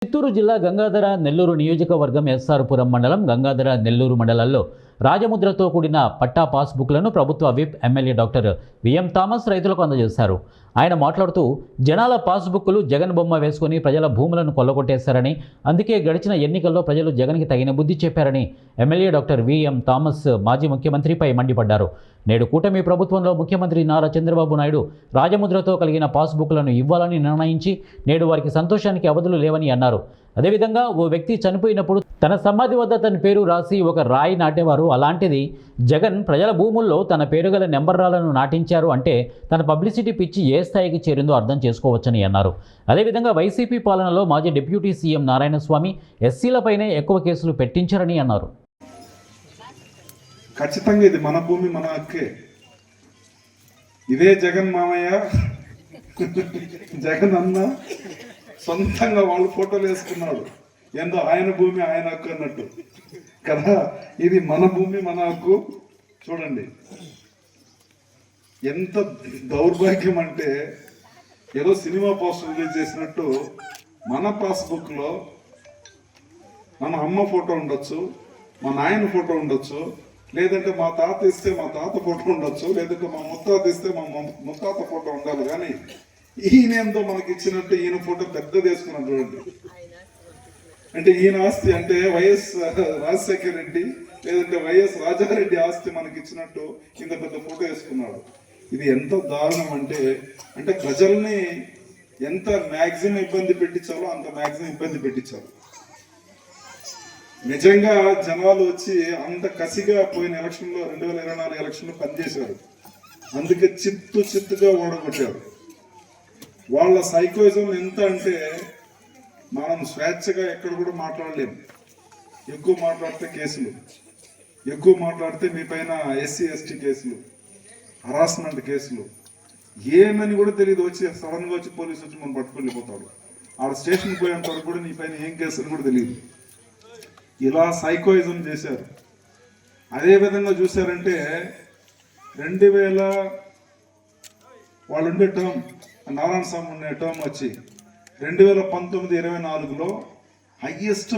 చిత్తూరు జిల్లా గంగాధర నెల్లూరు నియోజకవర్గం ఎస్ఆర్పురం మండలం గంగాధర నెల్లూరు మండలాల్లో రాజముద్రతో కూడిన పట్టా పాస్బుక్లను ప్రభుత్వ whip MLA doctor VM Thomas రైతులకు అందజేశారు. ఆయన మాట్లాడుతూ జనాల పాస్బుక్లు జగన్ బొమ్మ వేసుకుని ప్రజల భూములను కొల్లగొట్టేశారని, అందుకే గడిచిన ఎన్నికల్లో ప్రజలు జగన్కి తగిన బుద్ధి చెప్పారని ఎమ్మెల్యే డాక్టర్ విఎం థామస్ మాజీ ముఖ్యమంత్రిపై మండిపడ్డారు. నేడు కూటమి ప్రభుత్వంలో ముఖ్యమంత్రి నారా చంద్రబాబు నాయుడు రాజముద్రతో కలిగిన పాస్బుక్లను ఇవ్వాలని నిర్ణయించి నేడు వారికి సంతోషానికి అవధులు లేవని అన్నారు. అదేవిధంగా ఓ వ్యక్తి చనిపోయినప్పుడు తన సమాధి వద్ద తన పేరు రాసి ఒక రాయి నాటేవారు. అలాంటిది జగన్ ప్రజల భూముల్లో తన పేరు గల నెంబర్రాలను నాటించారు అంటే తన పబ్లిసిటీ పిచ్చి ఏ స్థాయికి చేరిందో అర్థం చేసుకోవచ్చని అన్నారు. అదేవిధంగా వైసీపీ పాలనలో మాజీ డిప్యూటీ సీఎం నారాయణస్వామి ఎస్సీలపైనే ఎక్కువ కేసులు పెట్టించారని అన్నారు. ఖచ్చితంగా ఇది మన భూమి మన హక్కే. ఇదే జగన్ మామయ్య జగన్ అన్న సొంతంగా వాళ్ళు ఫోటోలు వేసుకున్నాడు. ఏందో ఆయన భూమి ఆయన హక్కు అన్నట్టు కదా. ఇది మన భూమి మన హక్కు. చూడండి ఎంత దౌర్భాగ్యం అంటే, ఏదో సినిమా పోస్టర్ రిలీజ్ చేసినట్టు మన పాస్బుక్ లో మన అమ్మ ఫోటో ఉండొచ్చు, మా నాయన ఫోటో ఉండొచ్చు, లేదంటే మా తాత ఇస్తే మా తాత ఫోటో ఉండొచ్చు, లేదంటే మా ముత్తాత ఇస్తే మా ముత్తాత ఫోటో ఉండాలి. కానీ ఈయన ఏందో మనకి ఇచ్చినట్టు ఈయన ఫోటో పెద్దది వేసుకున్నాడు. చూడండి, అంటే ఈయన ఆస్తి అంటే వైఎస్ రాజశేఖర రెడ్డి లేదంటే వైఎస్ రాజారెడ్డి ఆస్తి మనకి ఇచ్చినట్టు ఇంత పెద్ద ఫోటో వేసుకున్నాడు. ఇది ఎంత దారుణం అంటే ప్రజల్ని ఎంత మ్యాక్సిమం ఇబ్బంది పెట్టించాలో అంత మ్యాక్సిమం ఇబ్బంది పెట్టించారు. నిజంగా జనాలు వచ్చి అంత కసిగా పోయిన ఎలక్షన్లో 2024 ఎలక్షన్లో పనిచేశారు. అందుకే చిత్తుగా ఓడగొట్టారు. వాళ్ళ సైకోయిజం ఎంత అంటే మనం స్వేచ్ఛగా ఎక్కడ కూడా మాట్లాడలేము. ఎక్కువ మాట్లాడితే కేసులు, ఎక్కువ మాట్లాడితే మీ పైన ఎస్సీ ఎస్టీ కేసులు, హరాస్మెంట్ కేసులు, ఏమని కూడా తెలియదు. వచ్చి సడన్గా వచ్చి పోలీసు వచ్చి మనం పట్టుకెళ్ళిపోతాడు. ఆడ స్టేషన్కి పోయేంత వరకు కూడా నీ పైన ఏం కేసు అని కూడా తెలియదు. ఇలా సైకోయిజం చేశారు. అదేవిధంగా చూశారంటే 2000 వాళ్ళు ఉండే టర్మ్, నారాయణ స్వామి ఉండే టర్మ్ వచ్చి 2019-24లో హైయెస్ట్